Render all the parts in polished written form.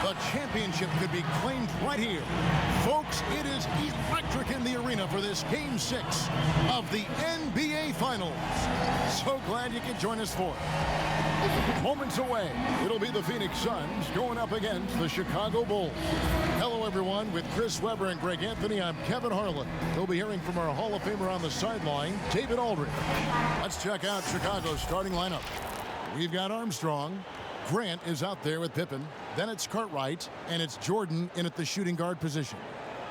The championship could be claimed right here. Folks, it is electric in the arena for this Game 6 of the NBA Finals. So glad you could join us for it. Moments away, it'll be the Phoenix Suns going up against the Chicago Bulls. Hello, everyone. With Chris Webber and Greg Anthony, I'm Kevin Harlan. We'll be hearing from our Hall of Famer on the sideline, David Aldridge. Let's check out Chicago's starting lineup. We've got Armstrong. Grant is out there with Pippen. Then it's Cartwright, and it's Jordan in at the shooting guard position.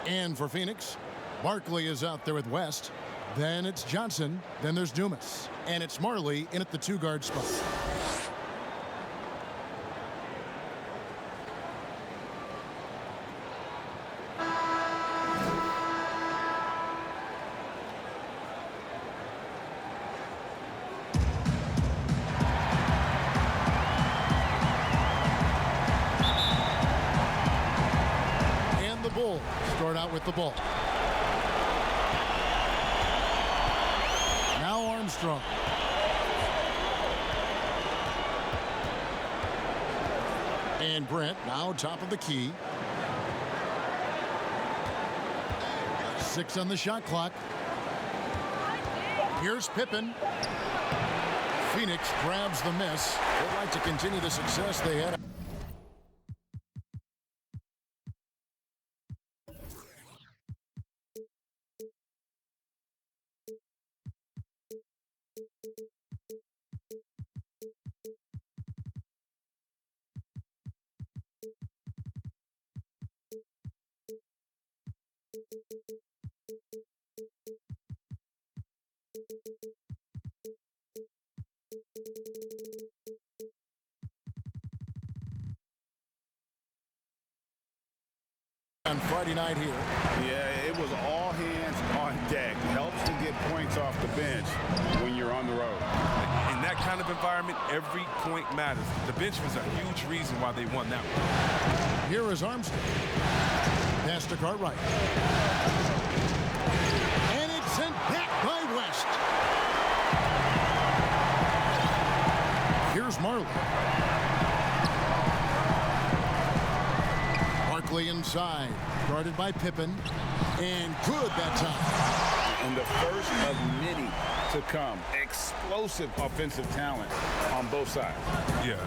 And for Phoenix, Barkley is out there with West. Then it's Johnson. Then there's Dumas. And it's Marley in at the two-guard spot. Bulls start out with the ball. Now Armstrong. And Brent now top of the key. 6 on the shot clock. Here's Pippen. Phoenix grabs the miss. They'd like to continue the success they had. On Friday night here. Yeah, it was all hands on deck. Helps to get points off the bench when you're on the road. In that kind of environment, every point matters. The bench was a huge reason why they won that one. Here is Armstrong. Pass to Cartwright. And it's sent back by West. Here's Marley. Barkley inside, guarded by Pippen, and good that time. And the first of many to come. Explosive offensive talent on both sides. Yeah,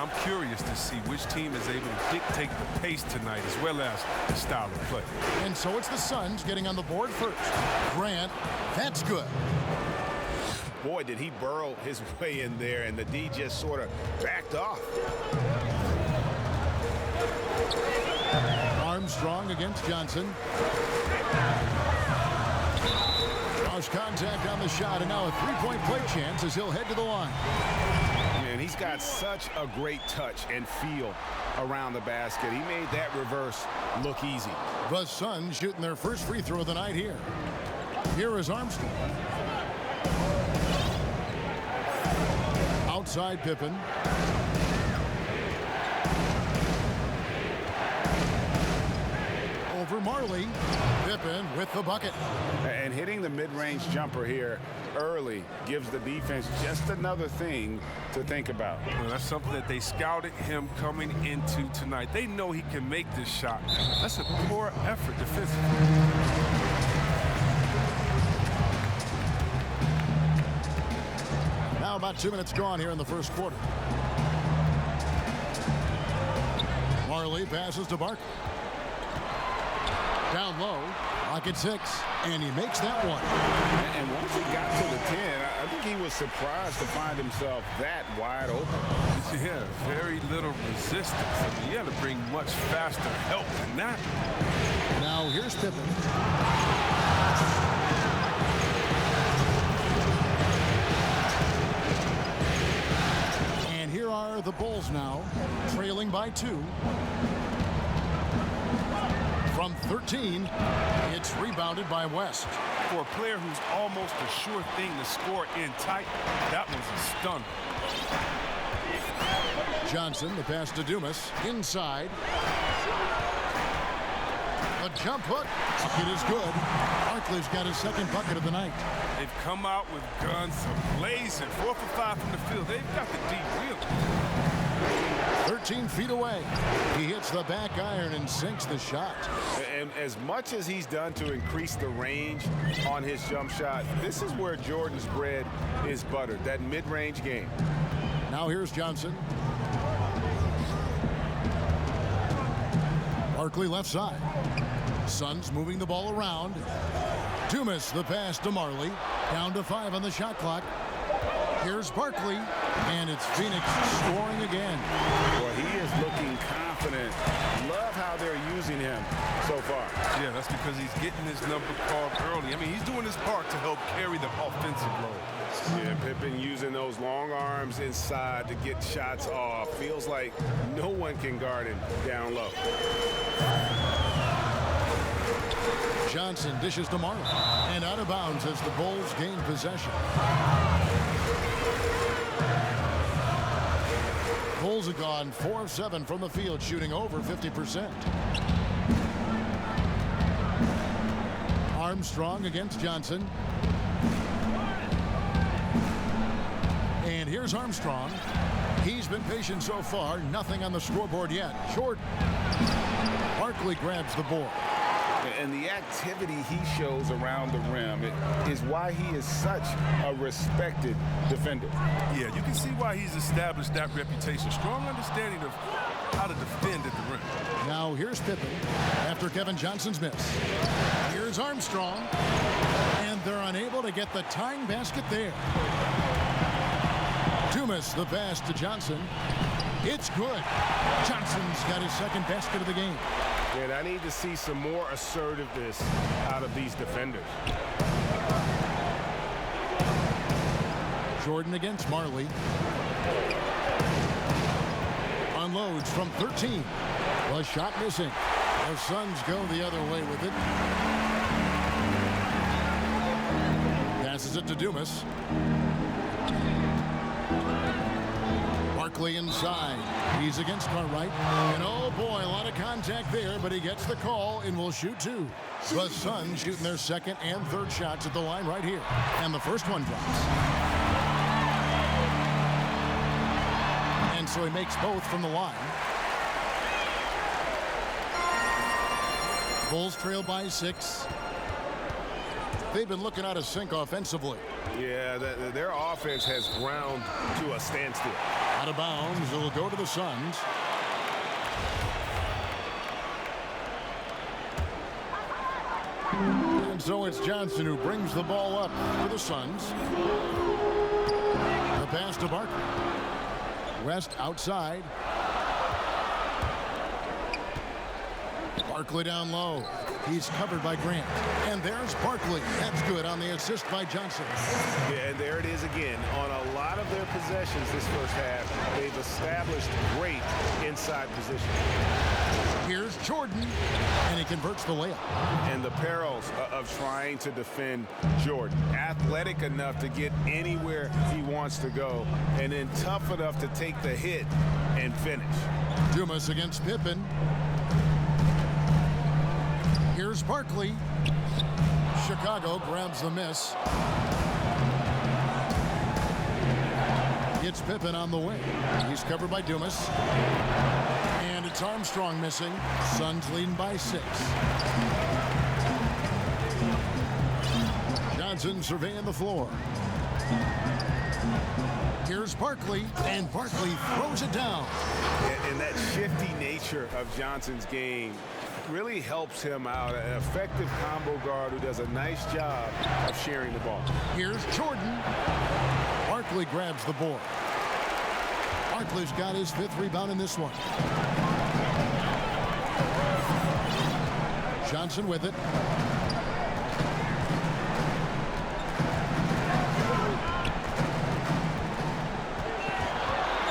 I'm curious to see which team is able to dictate the pace tonight as well as the style of play. And so it's the Suns getting on the board first. Grant, that's good. Boy, did he burrow his way in there, and the D just sort of backed off. Armstrong against Johnson. Cross contact on the shot, and now a three-point play chance as he'll head to the line. Man, he's got such a great touch and feel around the basket. He made that reverse look easy. The Suns shooting their first free throw of the night here. Here is Armstrong. Outside Pippen. Over Marley. Pippen with the bucket. And hitting the mid-range jumper here early gives the defense just another thing to think about. Well, that's something that they scouted him coming into tonight. They know he can make this shot. That's a poor effort defensively. Now about 2 minutes gone here in the first quarter. Marley passes to Barkley. Down low, pocket 6, and he makes that one. And once he got to the 10, I think he was surprised to find himself that wide open. Yeah, very little resistance. I mean, you had to bring much faster help than that. Now here's Pippen. And here are the Bulls now, trailing by 2. From 13, it's rebounded by West. For a player who's almost a sure thing to score in tight, that was a stunner. Johnson, the pass to Dumas, inside. The jump hook. Bucket is good. Barkley's got his second bucket of the night. They've come out with guns blazing. 4 for 5 from the field. They've got the D reeling. 13 feet away. He hits the back iron and sinks the shot. And as much as he's done to increase the range on his jump shot, this is where Jordan's bread is buttered, that mid-range game. Now here's Johnson. Barkley left side. Suns moving the ball around. Dumas the pass to Marley. Down to 5 on the shot clock. Here's Barkley, and it's Phoenix scoring again. Well, he is looking confident. Love how they're using him so far. Yeah, that's because he's getting his number called early. I mean, he's doing his part to help carry the offensive load. Yeah, Pippen using those long arms inside to get shots off. Feels like no one can guard him down low. Johnson dishes to Marley, and out of bounds as the Bulls gain possession. Bulls have gone 4 of 7 from the field, shooting over 50%. Armstrong against Johnson. And here's Armstrong. He's been patient so far. Nothing on the scoreboard yet. Jordan. Barkley grabs the board. And the activity he shows around the rim is why he is such a respected defender. Yeah, you can see why he's established that reputation. Strong understanding of how to defend at the rim. Now here's Pippen after Kevin Johnson's miss. Here's Armstrong. And they're unable to get the tying basket there. Dumas the pass to Johnson. It's good. Johnson's got his second basket of the game. And I need to see some more assertiveness out of these defenders. Jordan against Marley. Unloads from 13. The shot missing. The Suns go the other way with it. Passes it to Dumas. Barkley inside. He's against Cartwright. And oh boy, a lot of contact there, but he gets the call and will shoot 2. The Suns shooting their second and third shots at the line right here. And the first one drops. And so he makes both from the line. Bulls trail by 6. They've been looking out of sync offensively. Yeah, their offense has ground to a standstill. Out of bounds, it'll go to the Suns. And so it's Johnson who brings the ball up for the Suns. The pass to Barkley. West outside. Barkley down low. He's covered by Grant. And there's Barkley. That's good on the assist by Johnson. Yeah, and there it is again. On a lot of their possessions this first half, they've established great inside position. Here's Jordan, and he converts the layup. And the perils of trying to defend Jordan. Athletic enough to get anywhere he wants to go, and then tough enough to take the hit and finish. Dumas against Pippen. Here's Barkley. Chicago grabs the miss. Gets Pippen on the wing. He's covered by Dumas. And it's Armstrong missing. Suns leading by 6. Johnson surveying the floor. Here's Barkley, and Barkley throws it down. And that shifty nature of Johnson's game really helps him out. An effective combo guard who does a nice job of sharing the ball. Here's Jordan. Barkley grabs the board. Barkley's got his 5th rebound in this one. Johnson with it.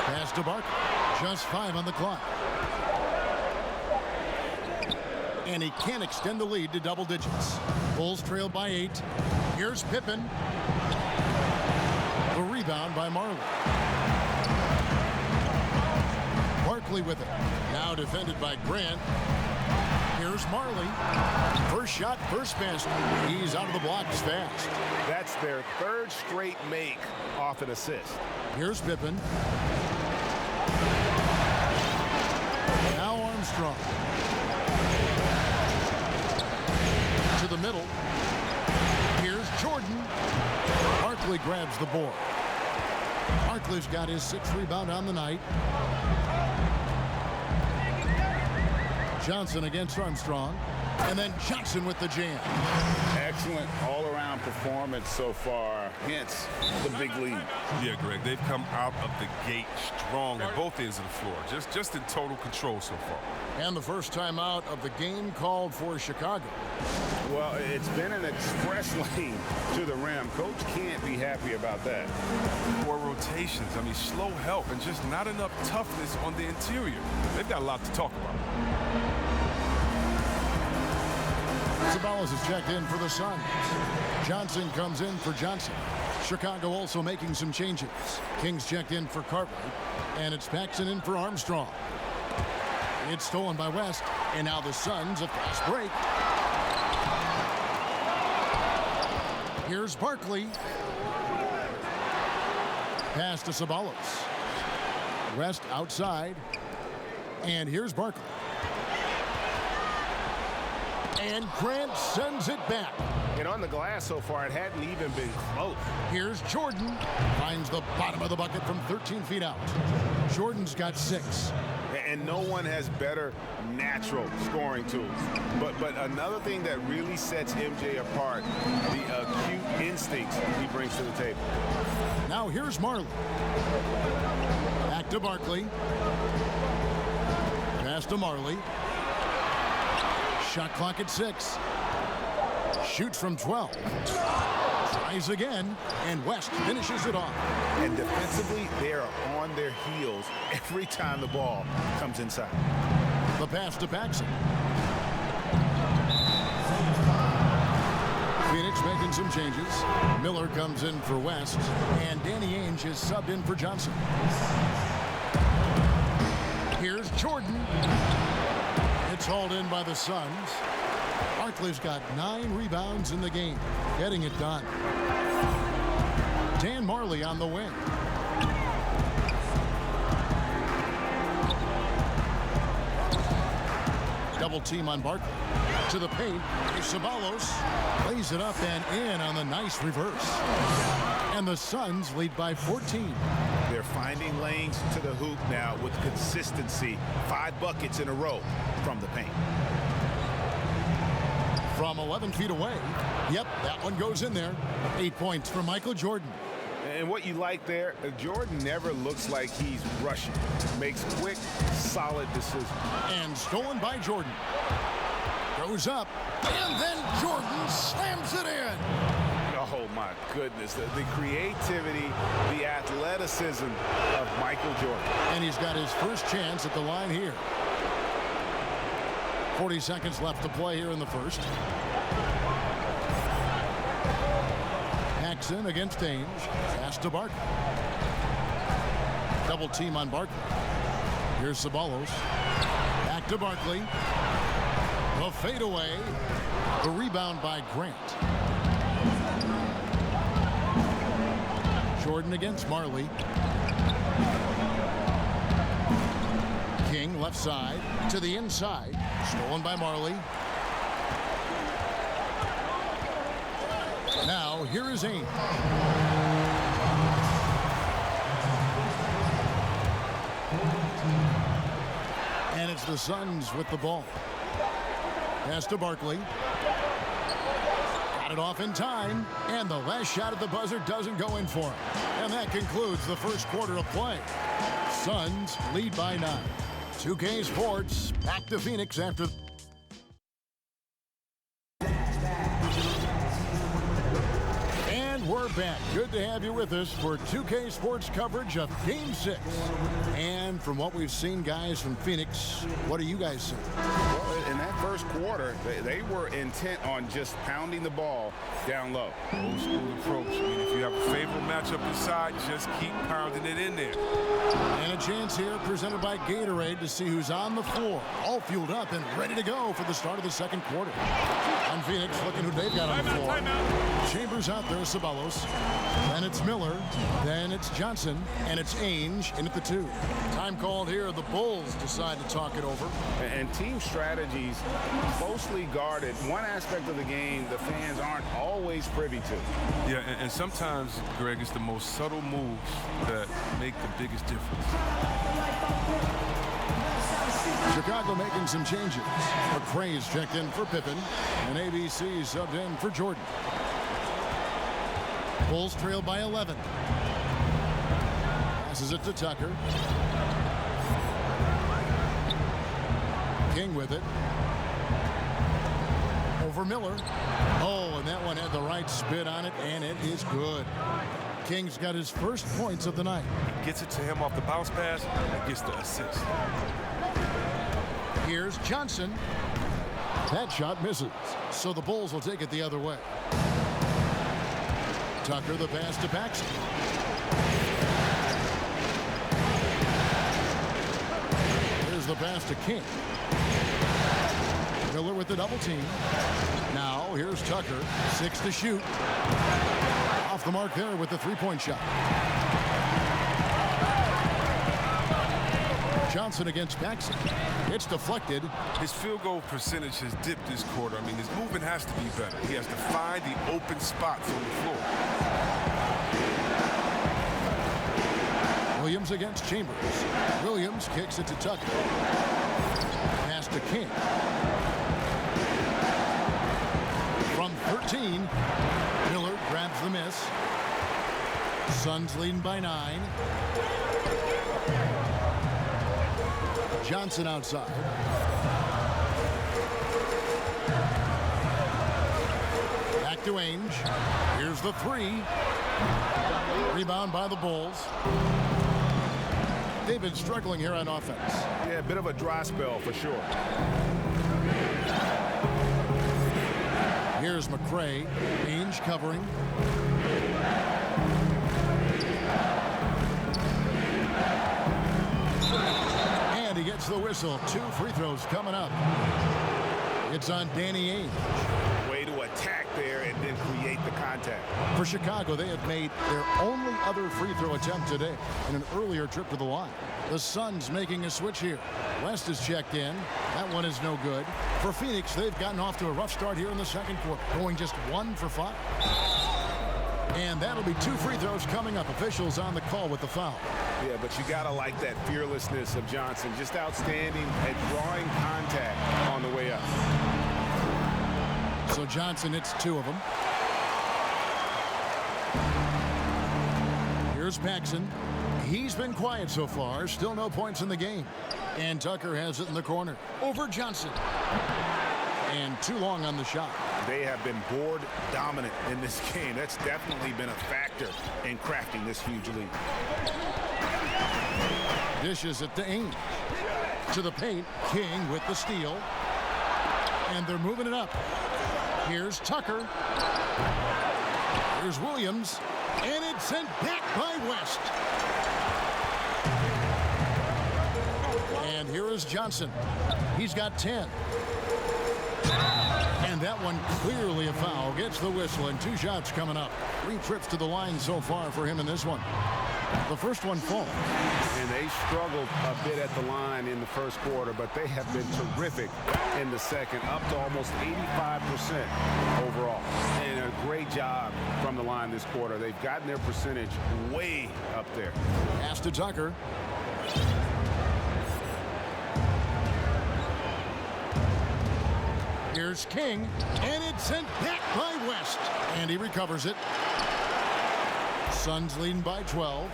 Pass to Barkley. Just 5 on the clock. And he can't extend the lead to double digits. Bulls trail by 8. Here's Pippen. The rebound by Marley. Barkley with it. Now defended by Grant. Here's Marley. First shot, first basket. He's out of the blocks fast. That's their 3rd straight make off an assist. Here's Pippen. Armstrong. To the middle. Here's Jordan. Barkley grabs the board. Barkley's got his 6th rebound on the night. Johnson against Armstrong. And then Johnson with the jam. Excellent all-around performance so far, hence the big lead. Yeah, Greg, they've come out of the gate strong at both ends of the floor. Just in total control so far. And the first time out of the game called for Chicago. Well, it's been an express lane to the rim. Coach can't be happy about that. 4 rotations. I mean, slow help and just not enough toughness on the interior. They've got a lot to talk about. Ceballos is checked in for the Suns. Johnson comes in for Johnson. Chicago also making some changes. King's checked in for Cartwright. And it's Paxson in for Armstrong. It's stolen by West. And now the Suns, a fast break. Here's Barkley. Pass to Ceballos. West outside. And here's Barkley. And Grant sends it back. And on the glass so far, it hadn't even been close. Here's Jordan. Finds the bottom of the bucket from 13 feet out. Jordan's got 6. And no one has better natural scoring tools. But another thing that really sets MJ apart, the acute instincts he brings to the table. Now here's Marley. Back to Barkley. Pass to Marley. Shot clock at 6. Shoots from 12. Tries again, and West finishes it off. And defensively, they are on their heels every time the ball comes inside. The pass to Paxson. Phoenix making some changes. Miller comes in for West, and Danny Ainge is subbed in for Johnson. Here's Jordan. It's hauled in by the Suns. Barkley's got 9 rebounds in the game, getting it done. Dan Marley on the wing. Double team on Barkley. To the paint, Ceballos lays it up and in on the nice reverse. And the Suns lead by 14. They're finding lanes to the hoop now with consistency. 5 buckets in a row from the paint. From 11 feet away. Yep, that one goes in there. 8 points for Michael Jordan. And what you like there, Jordan never looks like he's rushing. Makes quick, solid decisions. And stolen by Jordan. Goes up, and then Jordan slams it in. Oh, my goodness. The creativity, the athleticism of Michael Jordan. And he's got his first chance at the line here. 40 seconds left to play here in the first. Paxson against Ainge. Pass to Barkley. Double team on Barkley. Here's Ceballos. Back to Barkley. The fadeaway. The rebound by Grant. Jordan against Marley. King left side to the inside. Stolen by Marley. Now here is Ainge. And it's the Suns with the ball. Pass to Barkley. Got it off in time. And the last shot at the buzzer doesn't go in for him. And that concludes the first quarter of play. Suns lead by 9. 2K Sports back to Phoenix after. And we're back. Good to have you with us for 2K Sports coverage of Game 6. And from what we've seen, guys, from Phoenix, what do you guys see? Well, in that first quarter, they were intent on just pounding the ball down low. Old school approach. I mean, if you have a favorable matchup inside, just keep pounding it in there. And a chance here presented by Gatorade to see who's on the floor. All fueled up and ready to go for the start of the second quarter. And Phoenix looking who they've got on the floor. Chambers out there, Ceballos. close. Then it's Miller. Then it's Johnson. And it's Ainge in at the 2. Time called here. The Bulls decide to talk it over. And team strategies closely guarded. One aspect of the game the fans aren't always privy to. Yeah, and sometimes, Greg, it's the most subtle moves that make the biggest difference. Chicago making some changes. McRae's checked in for Pippen, and ABC subbed in for Jordan. Bulls trail by 11. Passes it to Tucker. King with it. Over Miller. Oh, and that one had the right spin on it, and it is good. King's got his first points of the night. Gets it to him off the bounce pass and gets the assist. Here's Johnson. That shot misses, so the Bulls will take it the other way. Tucker, the pass to Paxson. Here's the pass to King. Miller with the double team. Now here's Tucker, 6 to shoot. Off the mark there with the three-point shot. Johnson against Paxson. It's deflected. His field goal percentage has dipped this quarter. I mean, his movement has to be better. He has to find the open spots on the floor. Williams against Chambers. Williams kicks it to Tucker. Pass to King. From 13, Miller grabs the miss. Suns leading by 9. Johnson outside. Back to Ainge. Here's the 3. Rebound by the Bulls. They've been struggling here on offense. Yeah, a bit of a dry spell for sure. Here's McRae. Ainge covering. And he gets the whistle. 2 free throws coming up. It's on Danny Ainge. Way to attack there and then create the contact. For Chicago, they have made their only other free throw attempt today in an earlier trip to the line. The Suns making a switch here. West is checked in. That one is no good. For Phoenix, they've gotten off to a rough start here in the second quarter, going just 1 for 5. And that'll be 2 free throws coming up. Officials on the call with the foul. Yeah, but you gotta like that fearlessness of Johnson. Just outstanding at drawing contact on the way up. So Johnson hits 2 of them. Here's Paxson. He's been quiet so far. Still no points in the game. And Tucker has it in the corner. Over Johnson. And too long on the shot. They have been board dominant in this game. That's definitely been a factor in crafting this huge lead. Dishes it to Ainge. To the paint. King with the steal. And they're moving it up. Here's Tucker. Here's Williams. And it's sent back by West. And here is Johnson. He's got 10. And that one clearly a foul. Gets the whistle and 2 shots coming up. 3 trips to the line so far for him in this one. The first one falls. And they struggled a bit at the line in the first quarter, but they have been terrific in the second, up to almost 85% overall. And a great job from the line this quarter. They've gotten their percentage way up there. Pass to Tucker. Here's King, and it's sent back by West. And he recovers it. Suns leading by 12.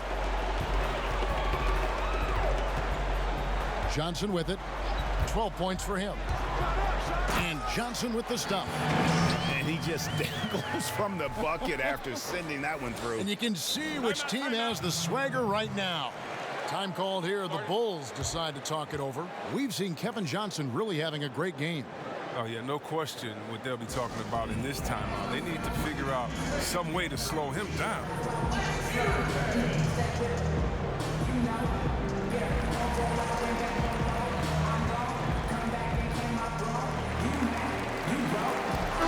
Johnson with it. 12 points for him. And Johnson with the stop. And he just goes from the bucket after sending that one through. And you can see which team has the swagger right now. Time called here. The Bulls decide to talk it over. We've seen Kevin Johnson really having a great game. Oh, yeah, no question what they'll be talking about in this timeout. They need to figure out some way to slow him down.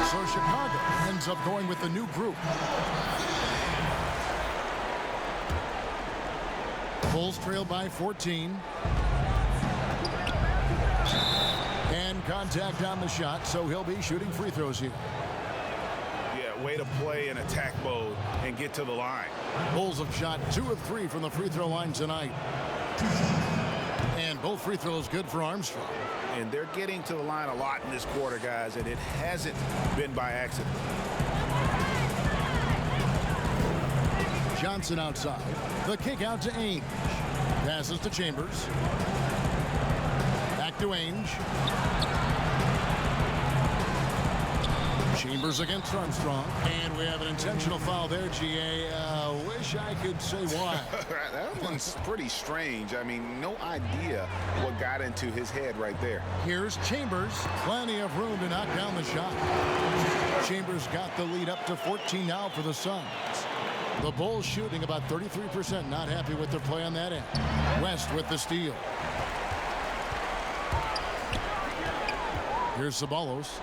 So Chicago ends up going with the new group. Bulls trail by 14. And contact on the shot, so he'll be shooting free throws here. Yeah, way to play in attack mode and get to the line. Bulls have shot 2 of 3 from the free throw line tonight. And both free throws good for Armstrong. And they're getting to the line a lot in this quarter, guys, and it hasn't been by accident. Johnson outside. The kick out to Ainge. Passes to Chambers. Back to Ainge. Chambers against Armstrong. And we have an intentional foul there, GA. Wish I could say why. That one's pretty strange. I mean, no idea what got into his head right there. Here's Chambers. Plenty of room to knock down the shot. Chambers got the lead up to 14 now for the Suns. The Bulls shooting about 33%. Not happy with their play on that end. West with the steal. Here's Ceballos.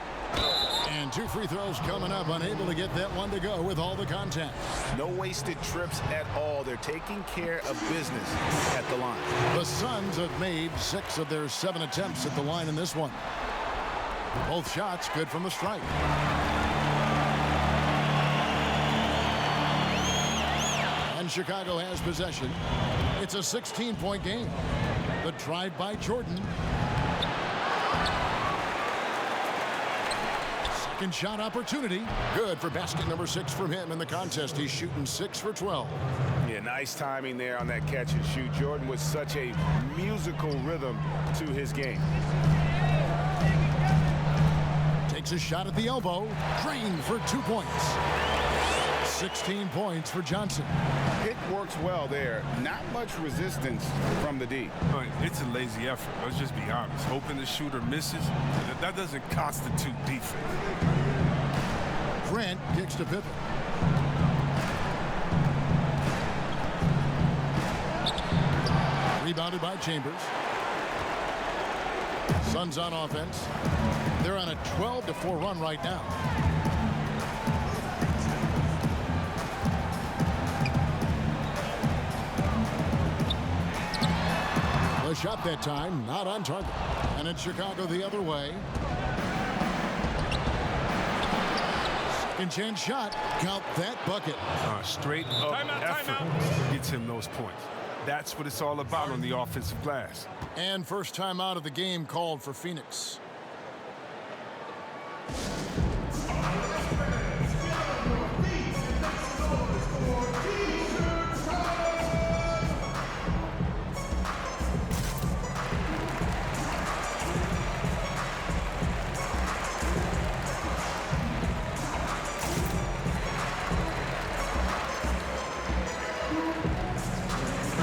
And 2 free throws coming up. Unable to get that one to go with all the contact. No wasted trips at all. They're taking care of business at the line. The Suns have made 6 of their 7 attempts at the line in this one. Both shots good from the stripe. And Chicago has possession. It's a 16-point game. The drive by Jordan. Second shot opportunity. Good for basket number 6 from him in the contest. He's shooting 6 for 12. Yeah, nice timing there on that catch and shoot. Jordan with such a musical rhythm to his game. Takes a shot at the elbow. Drained for 2 points. 16 points for Johnson. It works well there. Not much resistance from the D. It's a lazy effort. Let's just be honest. Hoping the shooter misses, that doesn't constitute defense. Grant kicks to Pippen. Rebounded by Chambers. Suns on offense. They're on a 12-4 run right now. The shot that time, not on target. And it's Chicago the other way. Second chance shot. Count that bucket. Straight up effort gets him those points. That's what it's all about on the offensive glass. And first time out of the game called for Phoenix.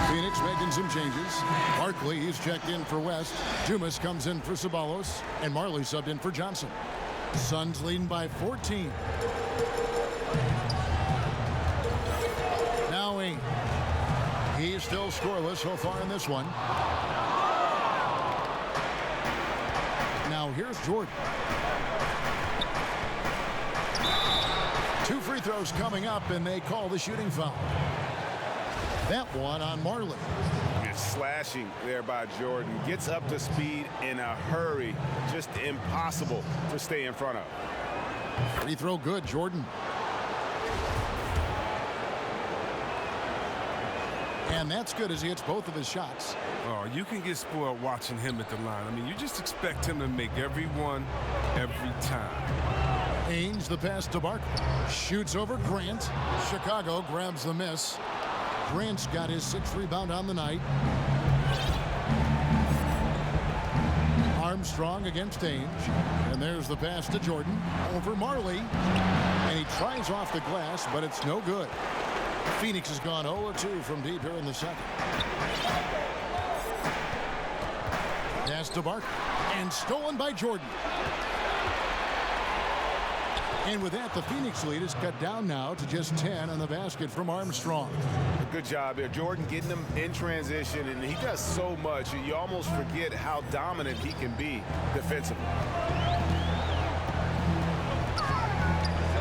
Phoenix making some changes. Barkley, he's checked in for West. Dumas comes in for Ceballos. And Marley subbed in for Johnson. Suns leading by 14. Now Ainge. He's still scoreless so far in this one. Now here's Jordan. 2 free throws coming up, and they call the shooting foul. That one on Marley. It's slashing there by Jordan. Gets up to speed in a hurry. Just impossible to stay in front of. Free throw good, Jordan. And that's good as he hits both of his shots. Oh, you can get spoiled watching him at the line. I mean, you just expect him to make every one, every time. Ainge, the pass to Barkley. Shoots over Grant. Chicago grabs the miss. Grant's got his 6th rebound on the night. Armstrong against Ainge. And there's the pass to Jordan. Over Marley. And he tries off the glass, but it's no good. Phoenix has gone 0-2 from deep here in the second. Pass to Barkley. And stolen by Jordan. And with that, the Phoenix lead is cut down now to just 10 on the basket from Armstrong. Good job there. Jordan getting them in transition, and he does so much. You almost forget how dominant he can be defensively.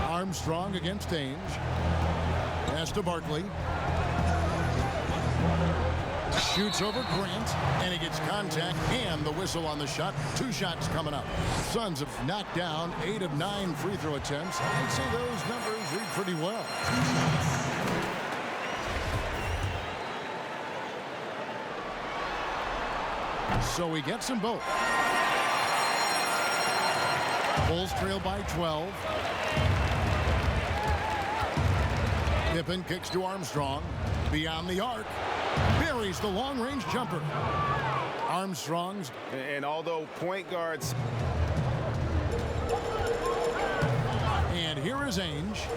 Armstrong against Ainge. Pass to Barkley. Shoots over Grant, and he gets contact and the whistle on the shot. 2 shots coming up. Suns have knocked down 8 of 9 free throw attempts. I'd say those numbers read pretty well. So he gets them both. Bulls trail by 12. Pippen kicks to Armstrong. Beyond the arc. Buries the long-range jumper. Armstrong's. And although point guards. And here is Ainge.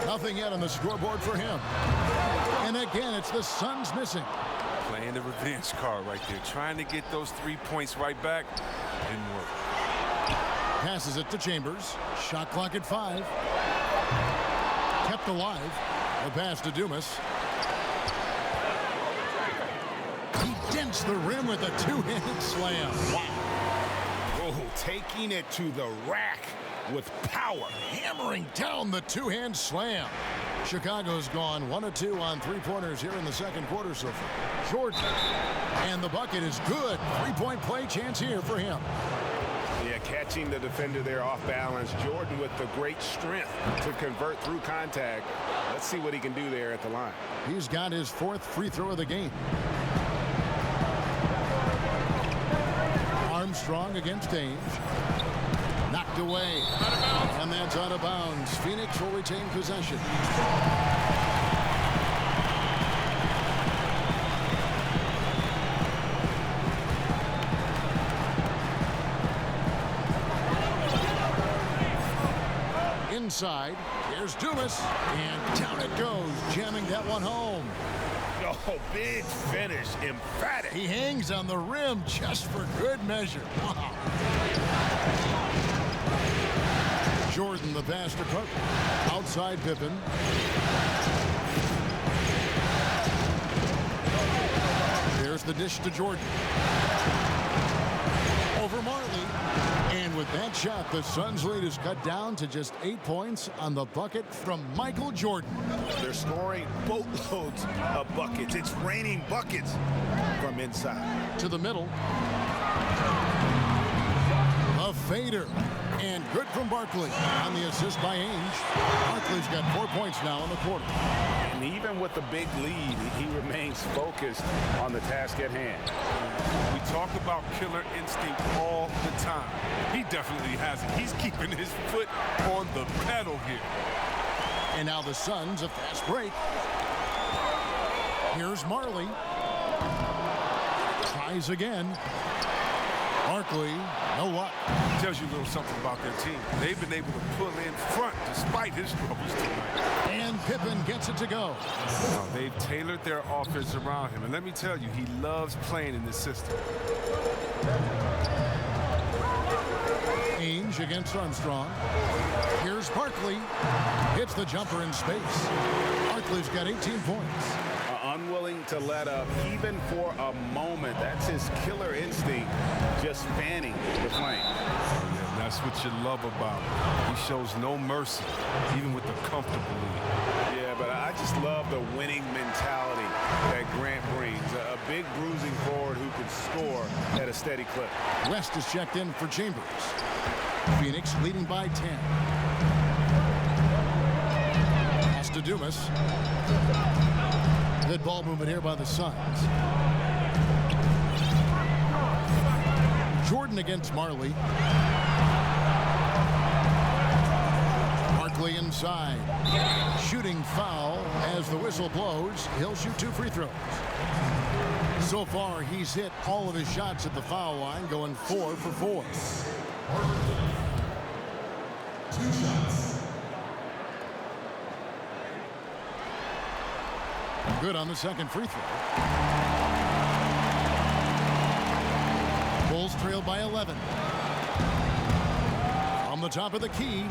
Nothing yet on the scoreboard for him. And again, it's the Suns missing. Playing the revenge card right there. Trying to get those 3 points right back. Didn't work. Passes it to Chambers. Shot clock at 5. Kept alive. The pass to Dumas. He dents the rim with a 2-handed slam. Wow. Oh, taking it to the rack with power. Hammering down the 2-hand slam. Chicago's gone 1 of 2 on 3-pointers here in the second quarter so far. Jordan. And the bucket is good. 3-point play chance here for him. Yeah, catching the defender there off balance. Jordan with the great strength to convert through contact. Let's see what he can do there at the line. He's got his 4th free throw of the game. Armstrong against Ainge. Knocked away. And that's out of bounds. Phoenix will retain possession. Inside, here's Dumas, and down it goes, jamming that one home. Oh, big finish, emphatic. He hangs on the rim just for good measure. Wow. Jordan, the pass to Cook. Outside Pippen. There's the dish to Jordan. Over Marley. And with that shot, the Suns' lead is cut down to just 8 points on the bucket from Michael Jordan. They're scoring boatloads of buckets. It's raining buckets from inside. To the middle. A fader. And good from Barkley on the assist by Ainge. Barkley's got 4 points now in the quarter. And even with the big lead, he remains focused on the task at hand. We talk about killer instinct all the time. He definitely has it. He's keeping his foot on the pedal here. And now the Suns, a fast break. Here's Marley. Tries again. Barkley, no luck. Tells you a little something about their team. They've been able to pull in front despite his troubles tonight. And Pippen gets it to go. Now, they've tailored their offense around him. And let me tell you, he loves playing in this system. Ainge against Armstrong. Here's Barkley. Hits the jumper in space. Barkley's got 18 points. Unwilling to let up even for a moment. That's his killer instinct, just fanning the flame. Yeah, that's what you love about him. He shows no mercy, even with the comfortable lead. Yeah, but I just love the winning mentality that Grant brings. A big bruising forward who can score at a steady clip. West is checked in for Chambers. Phoenix leading by 10. Pass to Dumas. Good ball movement here by the Suns. Jordan against Marley. Barkley inside. Shooting foul as the whistle blows. He'll shoot 2 free throws. So far, he's hit all of his shots at the foul line, going 4 for 4. 2 shots. Good on the second free throw. Bulls trail by 11. From the top of the key.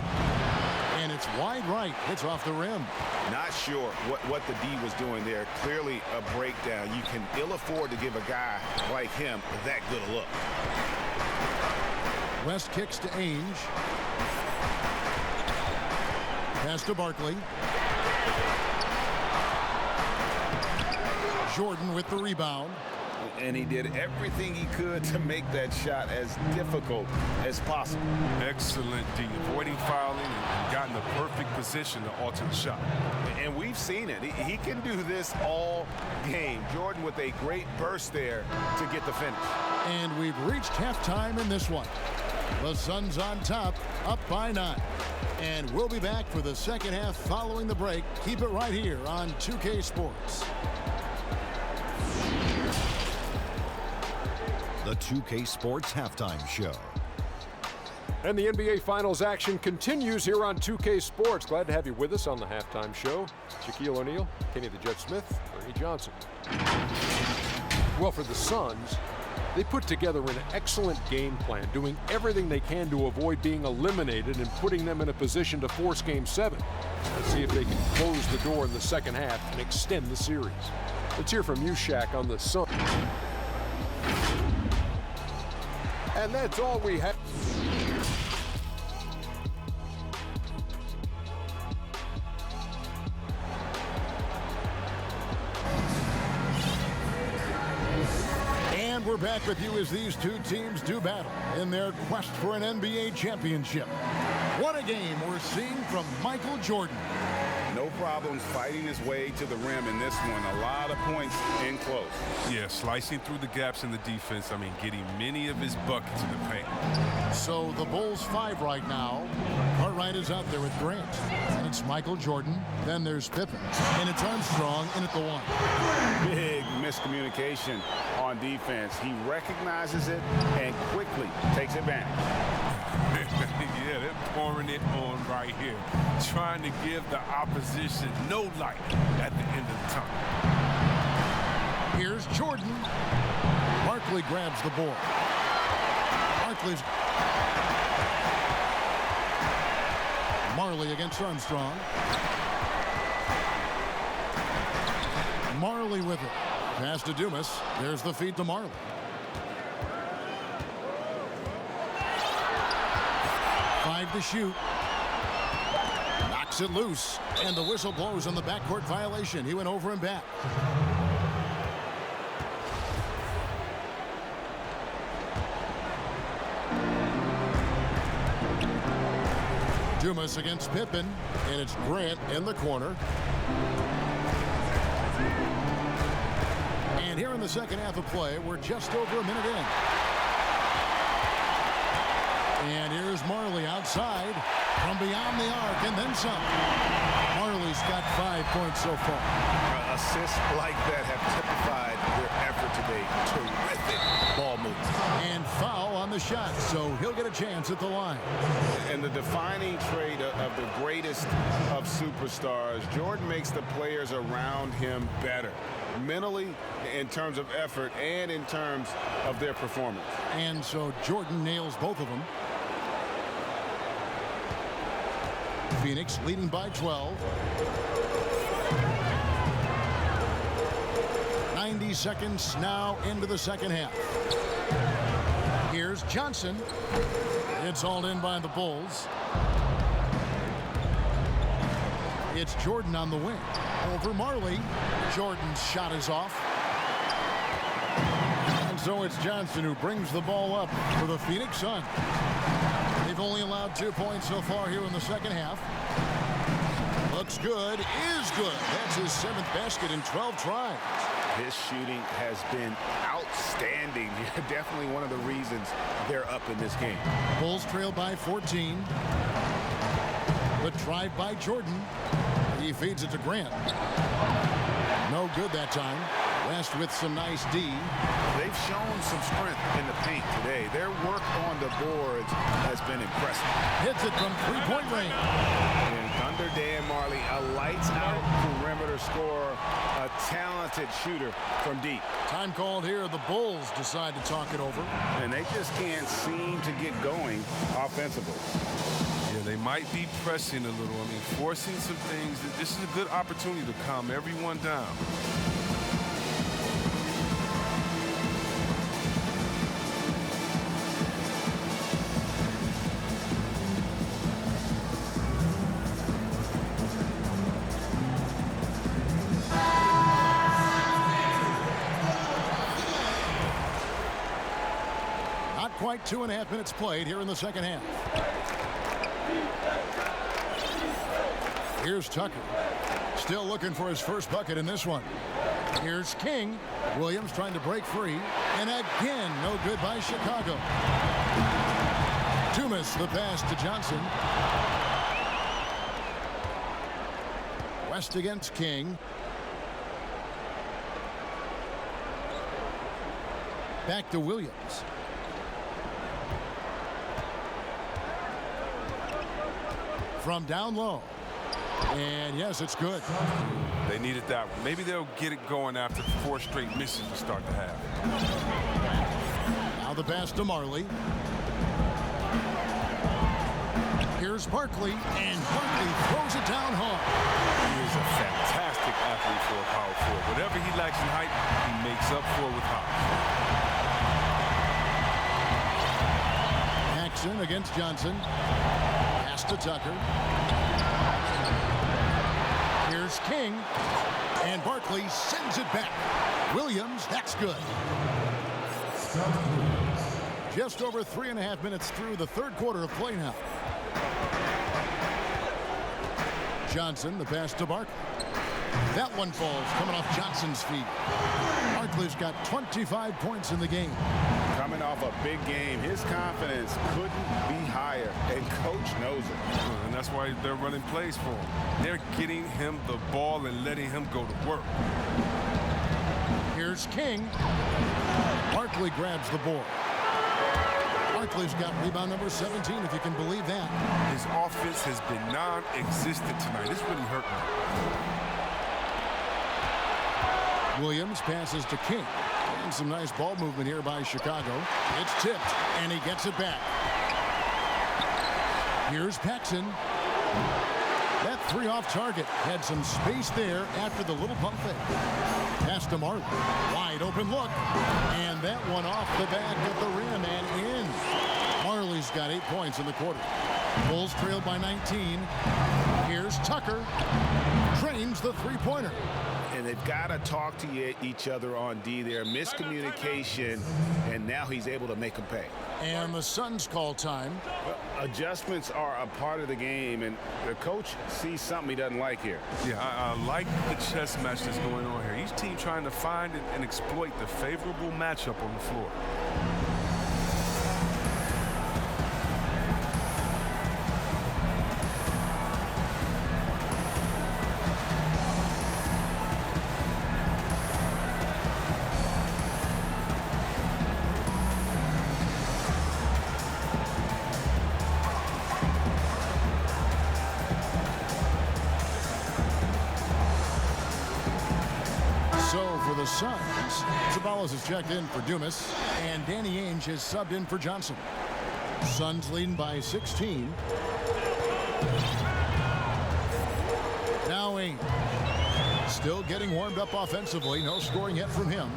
And it's wide right. It's off the rim. Not sure what the D was doing there. Clearly a breakdown. You can ill afford to give a guy like him that good a look. West kicks to Ainge. Pass to Barkley. Jordan with the rebound. And he did everything he could to make that shot as difficult as possible. Excellent D, avoiding fouling and gotten the perfect position to alter the shot. And we've seen it. He can do this all game. Jordan with a great burst there to get the finish. And we've reached halftime in this one. The Suns on top, up by 9. And we'll be back for the second half following the break. Keep it right here on 2K Sports. The 2K Sports Halftime Show. And the NBA Finals action continues here on 2K Sports. Glad to have you with us on the halftime show. Shaquille O'Neal, Kenny the Jet Smith, Ernie Johnson. Well, for the Suns, they put together an excellent game plan, doing everything they can to avoid being eliminated and putting them in a position to force Game 7. Let's see if they can close the door in the second half and extend the series. Let's hear from you, Shaq, on the Suns. And that's all we have. And we're back with you as these two teams do battle in their quest for an NBA championship. What a game we're seeing from Michael Jordan. No problems fighting his way to the rim in this one. A lot of points in close. Yeah, slicing through the gaps in the defense. I mean, getting many of his buckets in the paint. So the Bulls 5 right now. Cartwright is out there with Grant. And it's Michael Jordan. Then there's Pippen. And it's Armstrong in at the 1. Big miscommunication on defense. He recognizes it and quickly takes advantage. Yeah, they're pouring it on right here. Trying to give the opposition no light at the end of the tunnel. Here's Jordan. Barkley grabs the board. Barkley's... Marley against Armstrong. Marley with it. Pass to Dumas. There's the feed to Marley. Five to shoot. Knocks it loose. And the whistle blows on the backcourt violation. He went over and back. Dumas against Pippen. And it's Grant in the corner. And here in the second half of play, we're just over a minute in. And here's Marley outside from beyond the arc and then some. Marley's got 5 points so far. Assists like that have typified their effort today. Terrific ball movement. And foul on the shot, so he'll get a chance at the line. And the defining trait of the greatest of superstars, Jordan makes the players around him better. Mentally, in terms of effort, and in terms of their performance. And so Jordan nails both of them. Phoenix leading by 12. 90 seconds now into the second half. Here's Johnson. It's hauled in by the Bulls. It's Jordan on the wing. Over Marley. Jordan's shot is off. And so it's Johnson who brings the ball up for the Phoenix Suns. They've only allowed 2 points so far here in the second half. Looks good, is good. That's his 7th basket in 12 tries. His shooting has been outstanding. Definitely one of the reasons they're up in this game. Bulls trail by 14. The drive by Jordan. He feeds it to Grant. No good that time. West with some nice D. They've shown some strength in the paint today. Their work on the boards has been impressive. Hits it from three-point range. And under Dan Marley, a lights-out perimeter scorer, a talented shooter from deep. Time called here. The Bulls decide to talk it over. And they just can't seem to get going offensively. Yeah, they might be pressing a little. I mean, forcing some things. This is a good opportunity to calm everyone down. quite 2.5 minutes played here in the second half. Here's Tucker. Still looking for his first bucket in this one. Here's King. Williams trying to break free. And again, no good by Chicago. Dumas the pass to Johnson. West against King. Back to Williams. From down low. And yes, it's good. They needed that one. Maybe they'll get it going after 4 straight misses to start the half. Now the pass to Marley. Here's Barkley, and Barkley throws it down hard. He is a fantastic athlete for a power forward. Whatever he lacks in height, he makes up for with height. Paxson against Johnson. Pass to Tucker. Here's King, and Barkley sends it back. Williams, that's good. Just over 3.5 minutes through the third quarter of play now. Johnson, the pass to Barkley. That one falls, coming off Johnson's feet. Barkley's got 25 points in the game. Coming off a big game, his confidence couldn't be higher, and coach knows it. And that's why they're running plays for him. They're getting him the ball and letting him go to work. Here's King. Barkley grabs the board. Barkley's got rebound number 17, if you can believe that. His offense has been non-existent tonight. It's really hurt me. Williams passes to King. And some nice ball movement here by Chicago. It's tipped, and he gets it back. Here's Paxson. That 3 off target had some space there after the little pump fake. Pass to Marley. Wide open look. And that one off the back of the rim and in. Marley's got 8 points in the quarter. Bulls trailed by 19. Here's Tucker. Drains the three-pointer. And they've got to talk to each other on D there. Miscommunication, and now he's able to make them pay. And the Suns call time. Well, adjustments are a part of the game, and the coach sees something he doesn't like here. Yeah, I like the chess match that's going on here. Each team trying to find and exploit the favorable matchup on the floor. Suns. Ceballos has checked in for Dumas, and Danny Ainge has subbed in for Johnson. Suns leading by 16. Now Ainge. Still getting warmed up offensively. No scoring yet from him.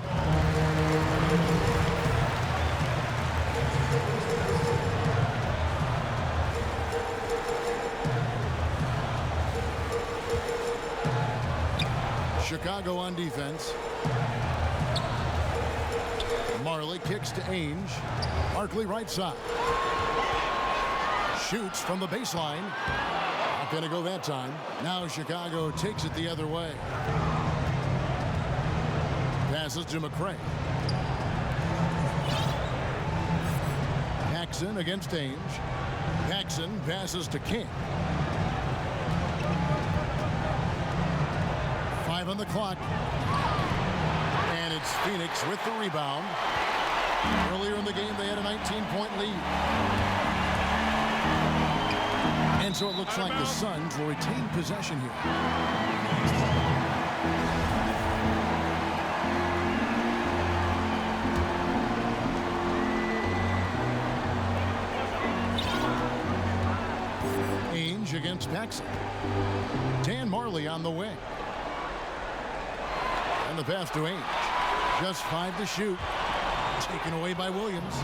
Chicago on defense. Marley kicks to Ainge. Barkley right side. Shoots from the baseline. Not going to go that time. Now Chicago takes it the other way. Passes to McCray. Paxson against Ainge. Paxson passes to King. 5 on the clock. And it's Phoenix with the rebound. Earlier in the game, they had a 19-point lead. And so it looks like the Suns will retain possession here. Ainge against Paxson. Dan Marley on the wing. And the pass to Ainge. Just 5 to shoot. Taken away by Williams.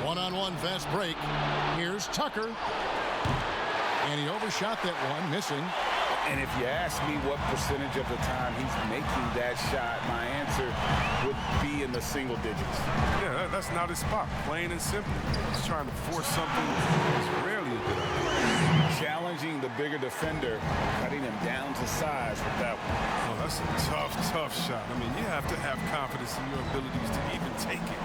One-on-one fast break. Here's Tucker. And he overshot that one, missing. And if you ask me what percentage of the time he's making that shot, my answer would be in the single digits. Yeah, that's not his spot, plain and simple. He's trying to force something that's rarely a good idea. Challenging the bigger defender, cutting him down to size with that one. Oh, that's a tough, tough shot. I mean, you have to have confidence in your abilities to even take it.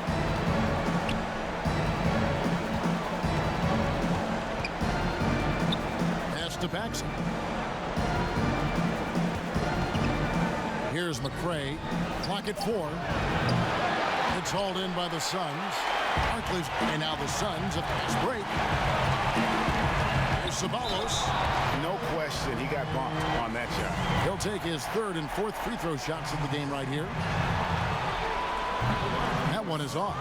Pass to Paxson. Here's McCray. Clock at 4. It's hauled in by the Suns. Barkley's, and now the Suns, a fast break. Here's Ceballos. No question, he got bumped on that shot. He'll take his third and fourth free throw shots of the game right here. That one is off.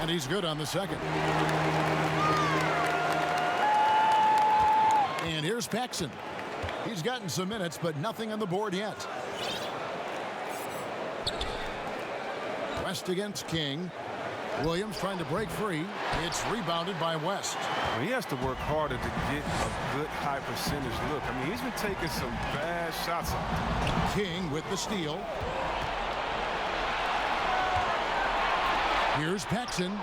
And he's good on the second. And here's Paxson. He's gotten some minutes, but nothing on the board yet. West against King. Williams trying to break free. It's rebounded by West. Well, he has to work harder to get a good high percentage look. I mean, he's been taking some bad shots on him. King with the steal. Here's Paxson.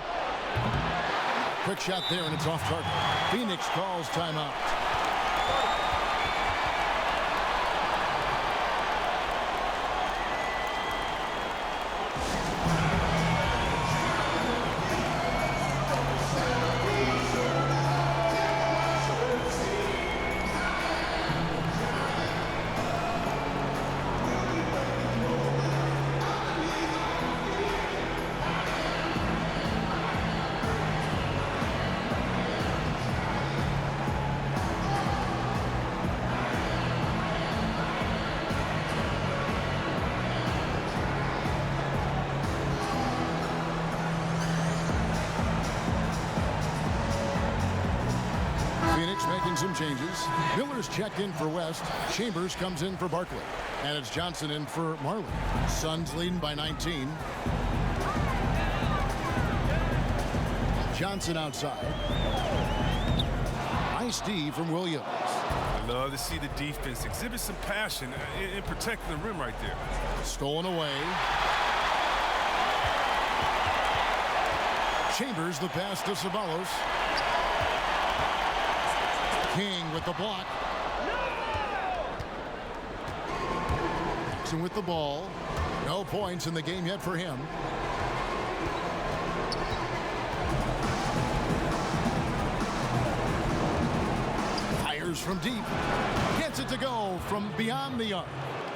Quick shot there, and it's off target. Phoenix calls timeout. Making some changes. Miller's checked in for West. Chambers comes in for Barkley. And it's Johnson in for Marley. Suns leading by 19. Johnson outside. Nice D from Williams. I love to see the defense exhibit some passion in protecting the rim right there. Stolen away. Chambers the pass to Ceballos. King with the block. Jackson with the ball. No points in the game yet for him. Fires from deep. Gets it to go from beyond the arc.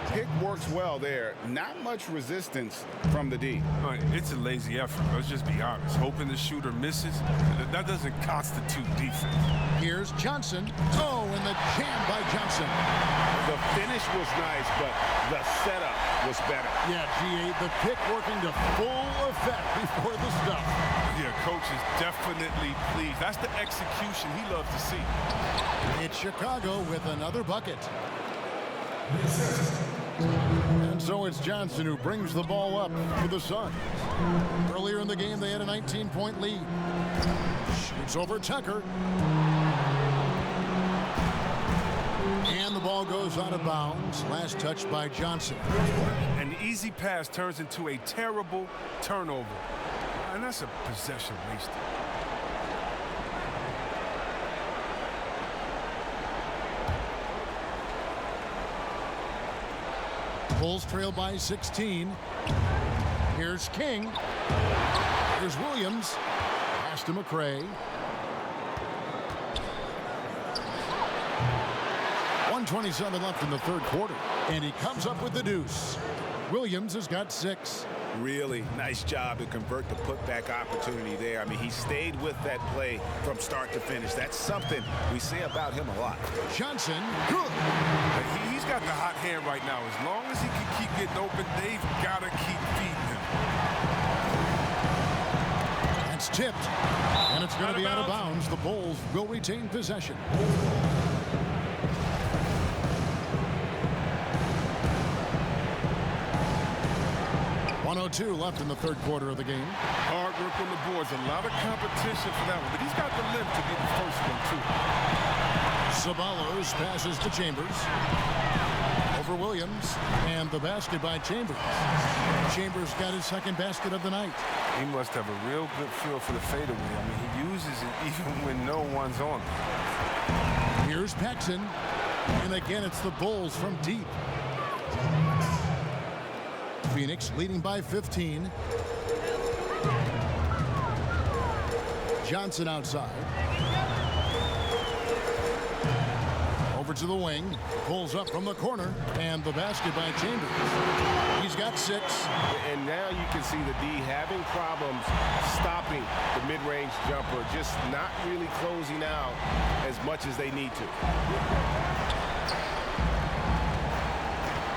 Pick works well there. Not much resistance from the D. All right, it's a lazy effort. Let's just be honest. Hoping the shooter misses, that doesn't constitute defense. Here's Johnson. Oh, and the jam by Johnson. The finish was nice, but the setup was better. Yeah, G8, the pick working to full effect before the stuff. Yeah, coach is definitely pleased. That's the execution he loves to see. It's Chicago with another bucket. And so it's Johnson who brings the ball up for the Suns. Earlier in the game, they had a 19-point lead. Shoots over Tucker. And the ball goes out of bounds. Last touch by Johnson. An easy pass turns into a terrible turnover. And that's a possession wasted. Bulls trail by 16. Here's King. Here's Williams. Pass to McCray. 1:27 left in the third quarter. And he comes up with the deuce. Williams has got 6. Really nice job to convert the putback opportunity there. I mean, he stayed with that play from start to finish. That's something we say about him a lot. Johnson, good. He's got the hot hand right now. As long as he can keep getting open, they've got to keep feeding him. That's tipped. And it's going to be out of bounds. The Bulls will retain possession. 1:02 left in the third quarter of the game. Hard work on the boards. A lot of competition for that one, but he's got the lift to be the first one, too. Ceballos passes to Chambers. Over Williams, and the basket by Chambers. Chambers got his second basket of the night. He must have a real good feel for the fadeaway. I mean, he uses it even when no one's on him. Here's Paxson, and again it's the Bulls from deep. Phoenix leading by 15. Johnson outside. Over to the wing, pulls up from the corner, and the basket by Chambers. He's got 6. And now you can see the D having problems stopping the mid-range jumper, just not really closing out as much as they need to.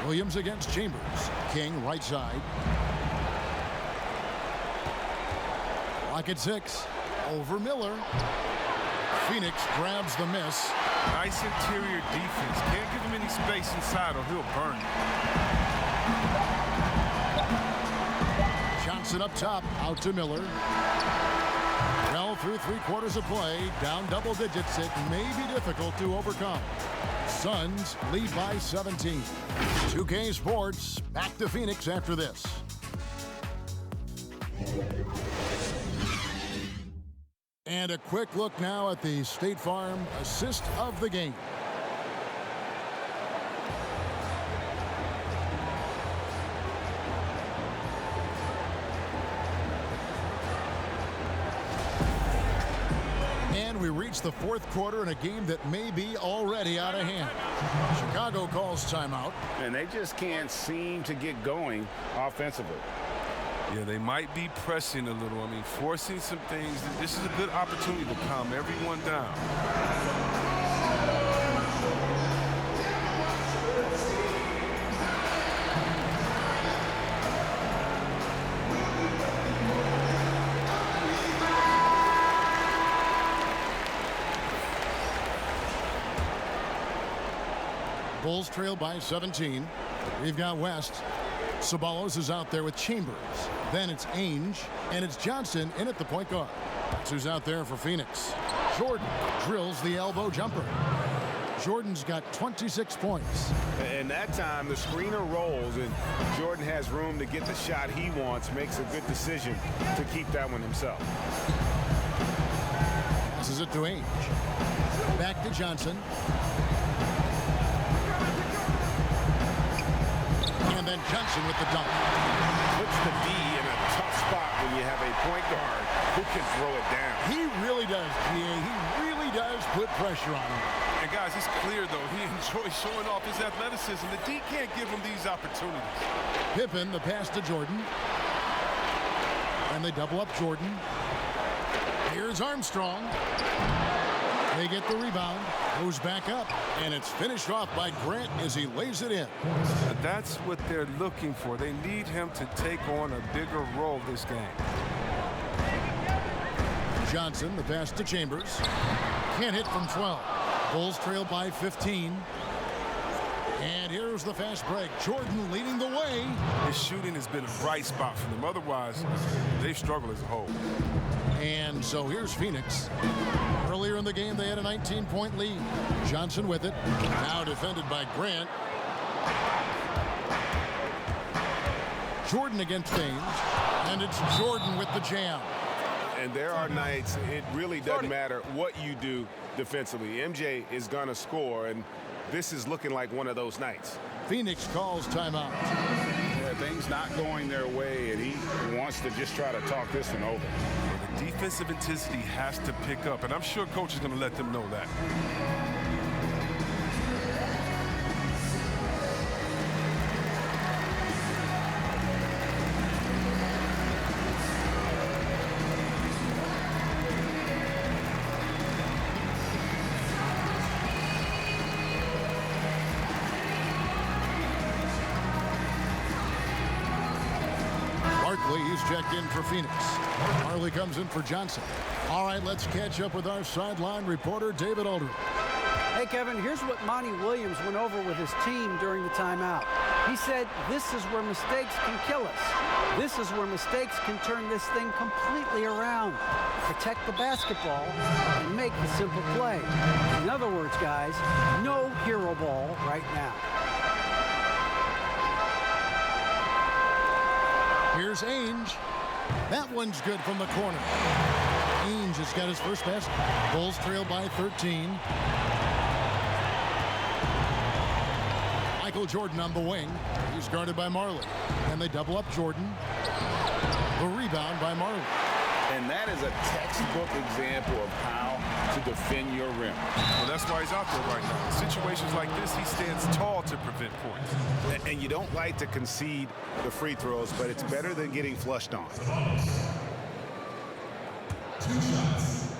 Williams against Chambers. King right side. Lock at 6. Over Miller. Phoenix grabs the miss. Nice interior defense. Can't give him any space inside or he'll burn it. Johnson up top, out to Miller. Well, through 3/4 of play, down double digits, it may be difficult to overcome. Suns lead by 17. 2K Sports, back to Phoenix after this. And a quick look now at the State Farm assist of the game. And we reach the fourth quarter in a game that may be already out of hand. Chicago calls timeout. And they just can't seem to get going offensively. Yeah, they might be pressing a little. I mean, forcing some things. This is a good opportunity to calm everyone down. Bulls trail by 17. We've got West. Ceballos is out there with Chambers. Then it's Ainge, and it's Johnson in at the point guard. That's who's out there for Phoenix. Jordan drills the elbow jumper. Jordan's got 26 points. And that time, the screener rolls, and Jordan has room to get the shot he wants, makes a good decision to keep that one himself. Passes it to Ainge. Back to Johnson. And then Johnson with the dunk. Puts the D in a tough spot when you have a point guard who can throw it down. He really does, P.A. He really does put pressure on him. And guys, it's clear, though, he enjoys showing off his athleticism. The D can't give him these opportunities. Pippen, the pass to Jordan. And they double up Jordan. Here's Armstrong. They get the rebound, goes back up, and it's finished off by Grant as he lays it in. That's what they're looking for. They need him to take on a bigger role this game. Johnson, the pass to Chambers. Can't hit from 12. Bulls trail by 15. And here's the fast break. Jordan leading the way. His shooting has been a bright spot for them. Otherwise, they've struggled as a whole. And so here's Phoenix. Earlier in the game, they had a 19-point lead. Johnson with it. Now defended by Grant. Jordan against Ainge. And it's Jordan with the jam. And there are nights it really doesn't matter what you do defensively. MJ is going to score, and this is looking like one of those nights. Phoenix calls timeout. Yeah, things not going their way, and he wants to just try to talk this one over. The defensive intensity has to pick up, and I'm sure coach is going to let them know that. He's checked in for Phoenix. Marley comes in for Johnson. All right, let's catch up with our sideline reporter, David Aldridge. Hey, Kevin, here's what Monty Williams went over with his team during the timeout. He said, this is where mistakes can kill us. This is where mistakes can turn this thing completely around. Protect the basketball and make the simple play. In other words, guys, no hero ball right now. Here's Ainge. That one's good from the corner. Ainge has got his first basket. Bulls trail by 13. Michael Jordan on the wing. He's guarded by Marley. And they double up Jordan. The rebound by Marley. And that is a textbook example of how to defend your rim. Well, that's why he's out there right now. In situations like this, he stands tall to prevent points. And you don't like to concede the free throws, but it's better than getting flushed on. 2 shots.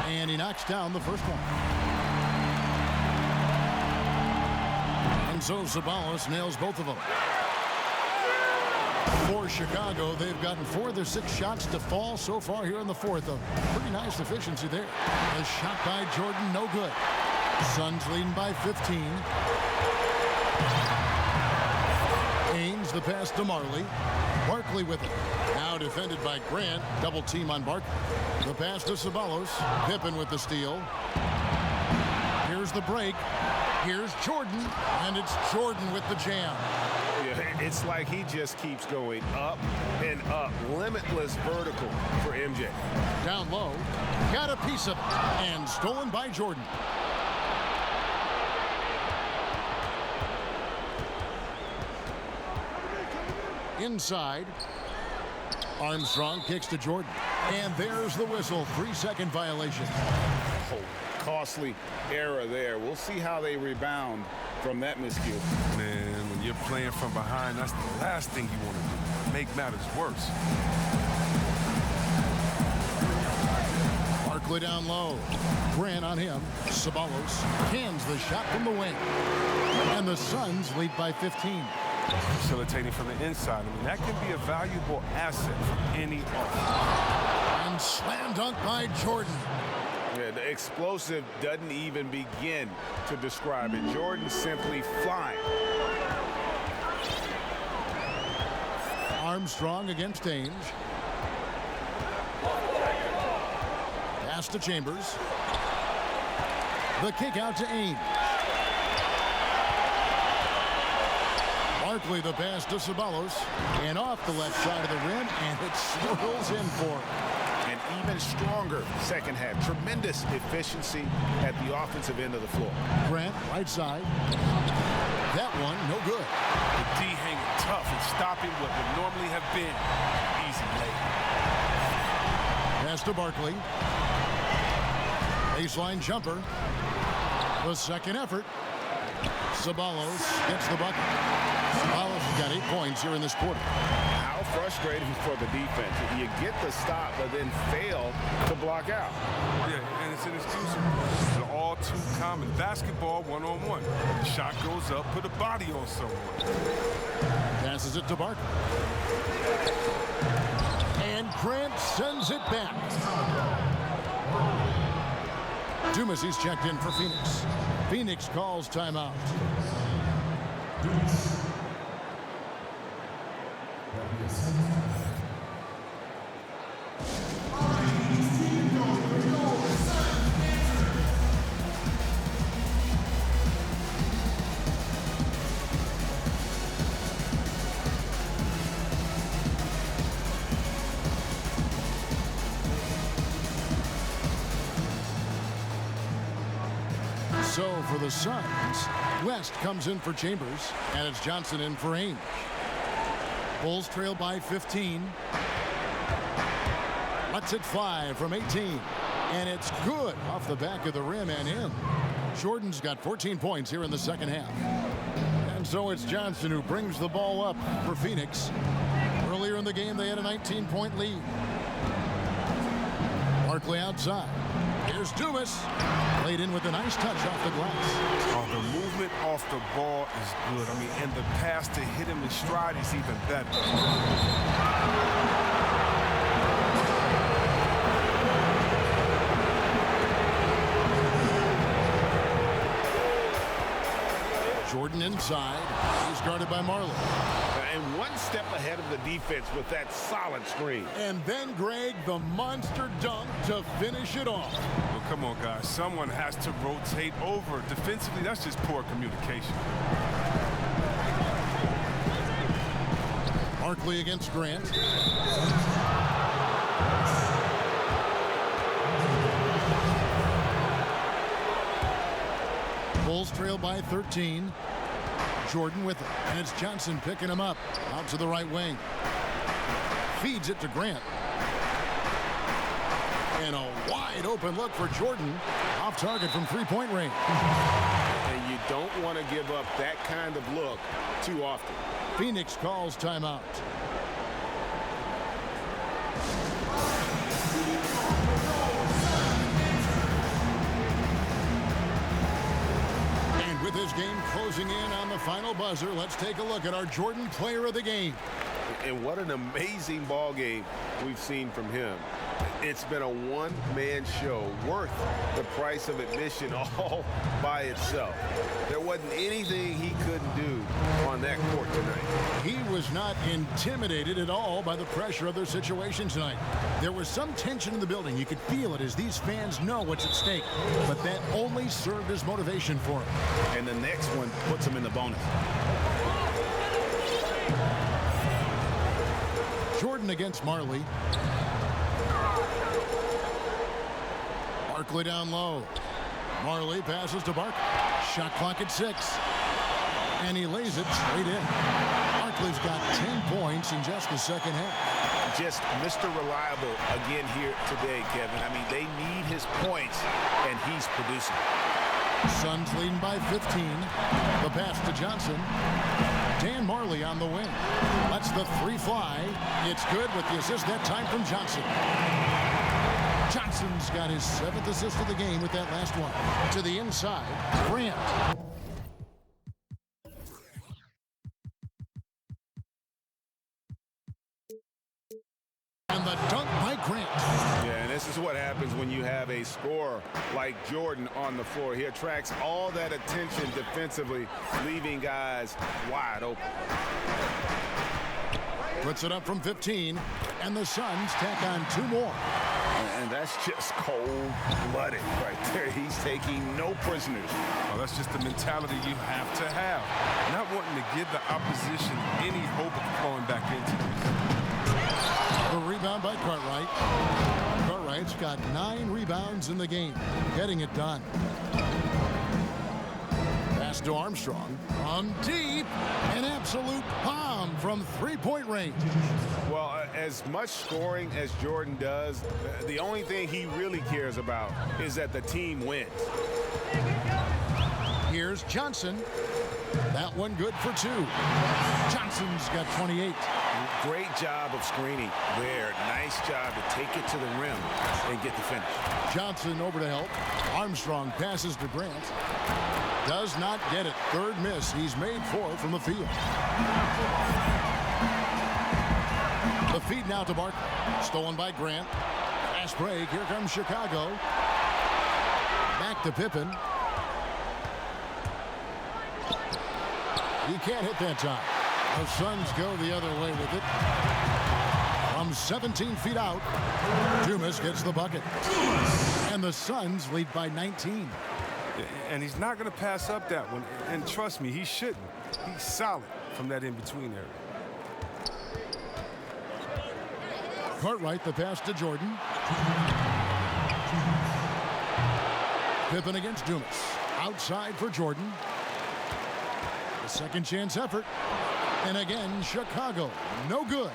And he knocks down the first one. And so Ceballos nails both of them. For Chicago, they've gotten 4 of their 6 shots to fall so far here in the fourth. A pretty nice efficiency there. A shot by Jordan, no good. Suns leading by 15. Ainge, the pass to Marley. Barkley with it. Now defended by Grant. Double team on Barkley. The pass to Ceballos. Pippen with the steal. Here's the break. Here's Jordan. And it's Jordan with the jam. It's like he just keeps going up and up. Limitless vertical for MJ. Down low. Got a piece of it. And stolen by Jordan. Inside. Armstrong kicks to Jordan. And there's the whistle. 3-second violation. Oh, costly error there. We'll see how they rebound from that miscue. Man, when you're playing from behind, that's the last thing you want to do. Make matters worse. Barkley down low. Grant on him. Ceballos cans the shot from the wing. And the Suns lead by 15. Facilitating from the inside. I mean, that can be a valuable asset for any offense. And slam dunk by Jordan. Yeah, the explosive doesn't even begin to describe it. Jordan simply flying. Armstrong against Ainge. Pass to Chambers. The kick out to Ainge. Barkley the pass to Ceballos. And off the left side of the rim, and it swirls in for him. An even stronger second half. Tremendous efficiency at the offensive end of the floor. Grant, right side. That one, no good. The D hanging tough and stopping what would normally have been easy lay. Pass to Barkley. Baseline jumper. The second effort. Ceballos gets the bucket. Ceballos has got 8 points here in this quarter. How frustrating for the defense. You get the stop, but then fail to block out. Yeah, and it's inexcusable. It's all too common. Basketball one-on-one. The shot goes up, put a body on someone. Passes it to Barkley. And Grant sends it back. Dumas checked in for Phoenix. Phoenix calls timeout. So for the Suns, West comes in for Chambers, and it's Johnson in for Ainge. Bulls trail by 15. Lets it fly from 18. And it's good off the back of the rim and in. Jordan's got 14 points here in the second half. And so it's Johnson who brings the ball up for Phoenix. Earlier in the game, they had a 19-point lead. Barkley outside. Here's Dumas. Played in with a nice touch off the glass. Oh, the movement off the ball is good. I mean, and the pass to hit him in stride is even better. Jordan inside. He's guarded by Marley. And one step ahead of the defense with that solid screen. And then, Greg, the monster dunk to finish it off. Well, come on, guys. Someone has to rotate over. Defensively, that's just poor communication. Barkley against Grant. Bulls trail by 13. Jordan with it, and it's Johnson picking him up. Out to the right wing. Feeds it to Grant. And a wide open look for Jordan. Off target from three-point range. And you don't want to give up that kind of look too often. Phoenix calls timeout. And with this game closing in on the final buzzer, let's take a look at our Jordan player of the game. And what an amazing ball game we've seen from him. It's been a one-man show worth the price of admission all by itself. There wasn't anything he couldn't do on that court tonight. He was not intimidated at all by the pressure of their situation tonight. There was some tension in the building. You could feel it as these fans know what's at stake. But that only served as motivation for him. And the next one puts him in the bonus. Jordan against Marley. Barkley down low. Marley passes to Barkley. Shot clock at 6. And he lays it straight in. Barkley's got 10 points in just the second half. Just Mr. Reliable again here today, Kevin. I mean, they need his points, and he's producing. Suns leading by 15. The pass to Johnson. Dan Marley on the wing. Lets the three fly. It's good with the assist that time from Johnson. Johnson's got his 7th assist of the game with that last one. To the inside, Grant. And the dunk by Grant. Yeah, and this is what happens when you have a scorer like Jordan on the floor. He attracts all that attention defensively, leaving guys wide open. Puts it up from 15, and the Suns tack on 2 more. And that's just cold-blooded right there. He's taking no prisoners. Oh, that's just the mentality you have to have. Not wanting to give the opposition any hope of flowing back into this. The rebound by Cartwright. Cartwright's got 9 rebounds in the game, getting it done. Pass to Armstrong. On deep, an absolute bomb from three-point range. Well, as much scoring as Jordan does, the only thing he really cares about is that the team wins. Here's Johnson. That one good for 2. Johnson's got 28. Great job of screening there. Nice job to take it to the rim and get the finish. Johnson over to help. Armstrong passes to Grant. Does not get it. 3rd miss. He's made 4 from the field. The feed now to Barkley. Stolen by Grant. Fast break. Here comes Chicago. Back to Pippen. He can't hit that time. The Suns go the other way with it. From 17 feet out, Dumas gets the bucket. And the Suns lead by 19. And he's not going to pass up that one. And trust me, he shouldn't. He's solid from that in-between area. Cartwright, the pass to Jordan. Pippen against Dumas. Outside for Jordan. The second chance effort. And again, Chicago, no good.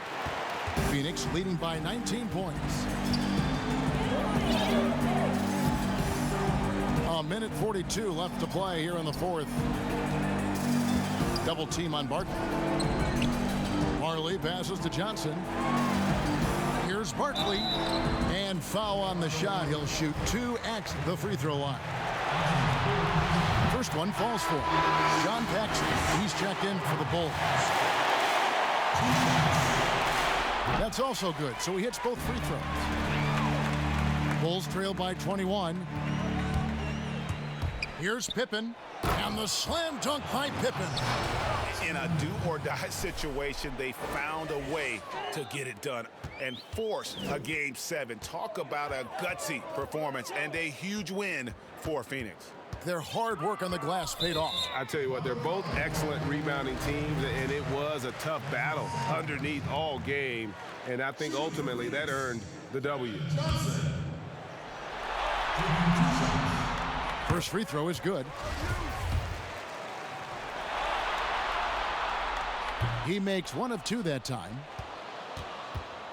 Phoenix leading by 19 points. A minute 42 left to play here in the 4th. Double team on Barkley. Marley passes to Johnson. Here's Barkley. And foul on the shot. He'll shoot 2 at the free throw line. First one falls for John Paxson. He's checked in for the Bulls. That's also good, so he hits both free throws. Bulls trail by 21. Here's Pippen. And the slam dunk by Pippen. In a do-or-die situation, they found a way to get it done and force a Game 7. Talk about a gutsy performance and a huge win for Phoenix. Their hard work on the glass paid off. I tell you what, they're both excellent rebounding teams, and it was a tough battle underneath all game, and I think ultimately that earned the W. First free throw is good. He makes 1 of 2 that time.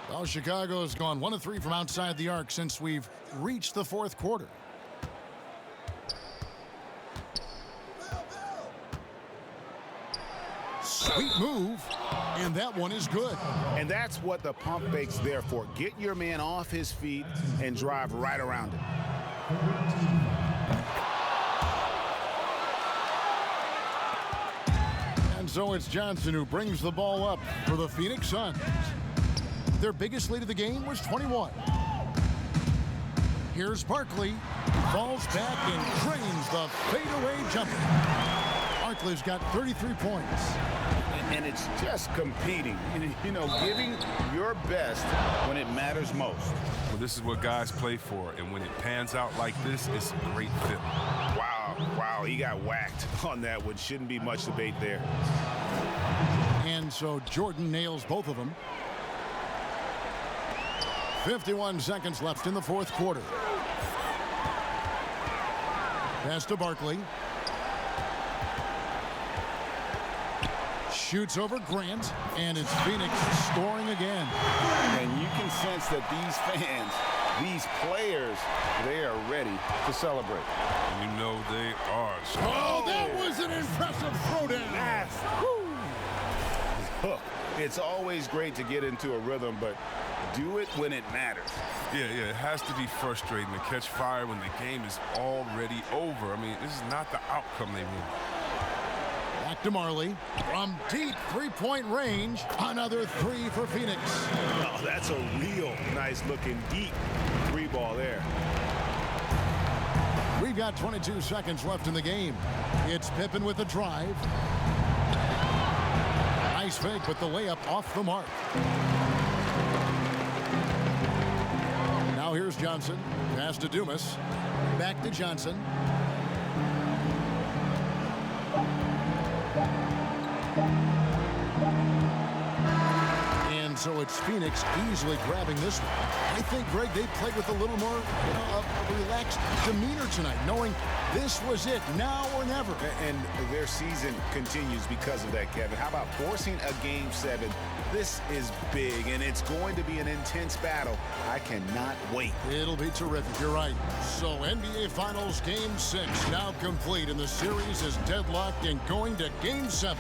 Well, Chicago's gone 1 of 3 from outside the arc since we've reached the fourth quarter. Sweet move, and that one is good. And that's what the pump fake's there for. Get your man off his feet and drive right around him. And so it's Johnson who brings the ball up for the Phoenix Suns. Their biggest lead of the game was 21. Here's Barkley. Falls back and drains the fadeaway jumper. Barkley's got 33 points. And it's just competing, you know, giving your best when it matters most. Well, this is what guys play for, and when it pans out like this, it's a great fit. Wow, he got whacked on that one. Shouldn't be much debate there. And so Jordan nails both of them. 51 seconds left in the fourth quarter. Pass to Barkley. Shoots over Grant, and it's Phoenix scoring again. And you can sense that these fans, these players, they are ready to celebrate. You know they are. Oh, that was an impressive throwdown. Look, it's always great to get into a rhythm, but do it when it matters. Yeah, it has to be frustrating to catch fire when the game is already over. I mean, this is not the outcome they want. Back to Marley. From deep three-point range, another 3 for Phoenix. Oh, that's a real nice-looking deep 3-ball there. We've got 22 seconds left in the game. It's Pippen with the drive. Nice fake, but the layup off the mark. Now here's Johnson. Pass to Dumas. Back to Johnson. And so it's Phoenix easily grabbing this one. I think, Greg, they played with a little more relaxed demeanor tonight, knowing this was it, now or never. And their season continues because of that, Kevin. How about forcing a Game 7? This is big, and it's going to be an intense battle. I cannot wait. It'll be terrific, you're right. So NBA Finals Game 6 now complete, and the series is deadlocked and going to Game 7.